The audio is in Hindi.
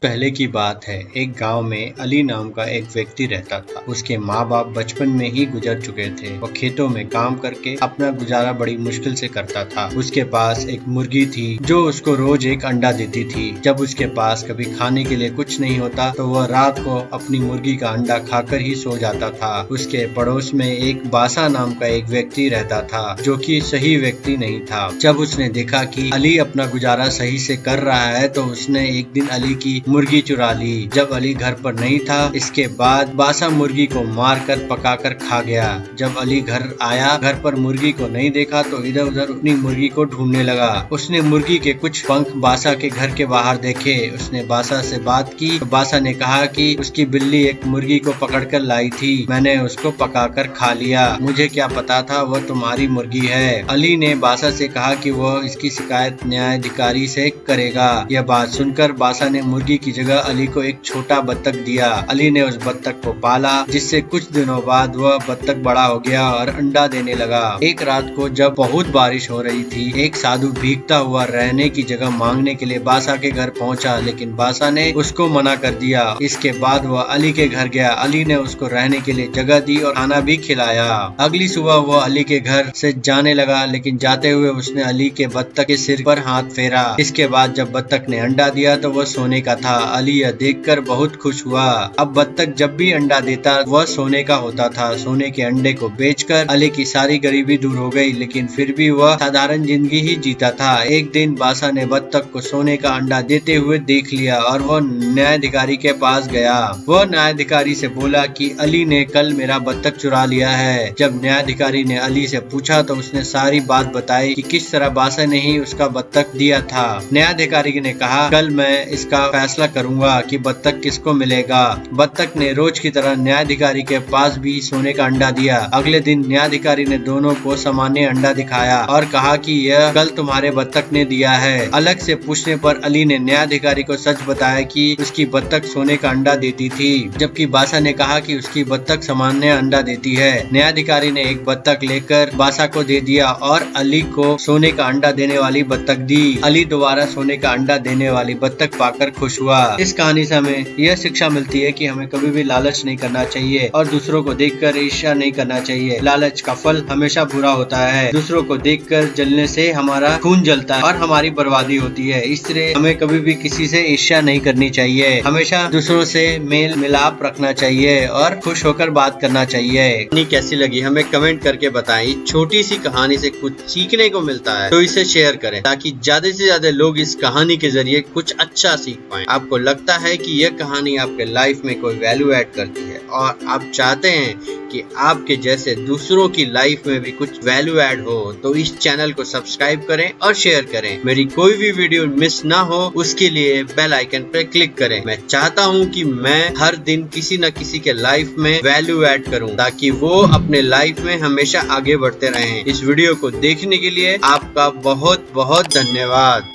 पहले की बात है, एक गांव में अली नाम का एक व्यक्ति रहता था। उसके माँ बाप बचपन में ही गुजर चुके थे। वो खेतों में काम करके अपना गुजारा बड़ी मुश्किल से करता था। उसके पास एक मुर्गी थी जो उसको रोज एक अंडा देती थी। जब उसके पास कभी खाने के लिए कुछ नहीं होता तो वह रात को अपनी मुर्गी का अंडा खाकर ही सो जाता था। उसके पड़ोस में एक बासा नाम का एक व्यक्ति रहता था जो कि सही व्यक्ति नहीं था। जब उसने देखा कि अली अपना गुजारा सही से कर रहा है तो उसने एक दिन अली की मुर्गी चुरा ली। जब अली घर पर नहीं था, इसके बाद बासा मुर्गी को मारकर पकाकर खा गया। जब अली घर आया, घर पर मुर्गी को नहीं देखा तो इधर उधर अपनी मुर्गी को ढूंढने लगा। उसने मुर्गी के कुछ पंख बासा के घर के बाहर देखे। उसने बासा से बात की तो बासा ने कहा कि उसकी बिल्ली एक मुर्गी को पकड़कर लाई थी, मैंने उसको पकाकर खा लिया। मुझे क्या पता था वह तुम्हारी मुर्गी है। अली ने बासा से कहा कि वह इसकी शिकायत न्यायाधिकारी से करेगा। यह बात सुनकर बासा ने मुर्गी की जगह अली को एक छोटा बत्तख दिया। अली ने उस बत्तख को पाला, जिससे कुछ दिनों बाद वह बत्तख बड़ा हो गया और अंडा देने लगा। एक रात को जब बहुत बारिश हो रही थी, एक साधु भीगता हुआ रहने की जगह मांगने के लिए बासा के घर पहुंचा, लेकिन बासा ने उसको मना कर दिया। इसके बाद वह अली के घर गया। अली ने उसको रहने के लिए जगह दी और खाना भी खिलाया। अगली सुबह वह अली के घर से जाने लगा, लेकिन जाते हुए उसने अली के बत्तख के सिर पर हाथ फेरा। इसके बाद जब बत्तख ने अंडा दिया तो वह सोने का था। अली यह देखकर बहुत खुश हुआ। अब बत्तख जब भी अंडा देता वह सोने का होता था। सोने के अंडे को बेचकर अली की सारी गरीबी दूर हो गई, लेकिन फिर भी वह साधारण जिंदगी ही जीता था। एक दिन बासा ने बत्तख को सोने का अंडा देते हुए देख लिया और वह न्यायाधिकारी के पास गया। वह न्यायाधिकारी से बोला कि अली ने कल मेरा बत्तख चुरा लिया है। जब न्यायाधिकारी ने अली से पूछा तो उसने सारी बात बताई कि किस तरह बासा ने ही उसका बत्तख दिया था। न्यायाधिकारी ने कहा, कल मैं इसका फैसला करूंगा कि बत्तख किसको मिलेगा। बत्तख ने रोज की तरह न्यायाधिकारी के पास भी सोने का अंडा दिया। अगले दिन न्यायाधिकारी ने दोनों को सामान्य अंडा दिखाया और कहा कि यह कल तुम्हारे बत्तख ने दिया है। अलग से पूछने पर अली ने न्यायाधिकारी को सच बताया कि उसकी बत्तख सोने का अंडा देती थी, जबकि बासा ने कहा कि उसकी बत्तख सामान्य अंडा देती है। न्यायाधिकारी ने एक बत्तख लेकर बासा को दे दिया और अली को सोने का अंडा देने वाली बत्तख दी। अली दोबारा सोने का अंडा देने वाली बत्तख पाकर खुश हुआ। इस कहानी से हमें यह शिक्षा मिलती है कि हमें कभी भी लालच नहीं करना चाहिए और दूसरों को देखकर ईर्ष्या नहीं करना चाहिए। लालच का फल हमेशा बुरा होता है। दूसरों को देखकर जलने से हमारा खून जलता है और हमारी बर्बादी होती है। इसलिए हमें कभी भी किसी से ईर्ष्या नहीं करनी चाहिए। हमेशा दूसरों से मेल मिलाप रखना चाहिए और खुश होकर बात करना चाहिए। कहानी कैसी लगी हमें कमेंट करके बताएं। छोटी सी कहानी से कुछ सीखने को मिलता है तो इसे शेयर करें ताकि ज्यादा से ज्यादा लोग इस कहानी के जरिए कुछ अच्छा सीख पाएं। आपको लगता है कि यह कहानी आपके लाइफ में कोई वैल्यू ऐड करती है और आप चाहते हैं कि आपके जैसे दूसरों की लाइफ में भी कुछ वैल्यू ऐड हो, तो इस चैनल को सब्सक्राइब करें और शेयर करें। मेरी कोई भी वीडियो मिस ना हो उसके लिए बेल आइकन पर क्लिक करें। मैं चाहता हूं कि मैं हर दिन किसी न किसी के लाइफ में वैल्यू ऐड करूं ताकि वो अपने लाइफ में हमेशा आगे बढ़ते रहें। इस वीडियो को देखने के लिए आपका बहुत बहुत धन्यवाद।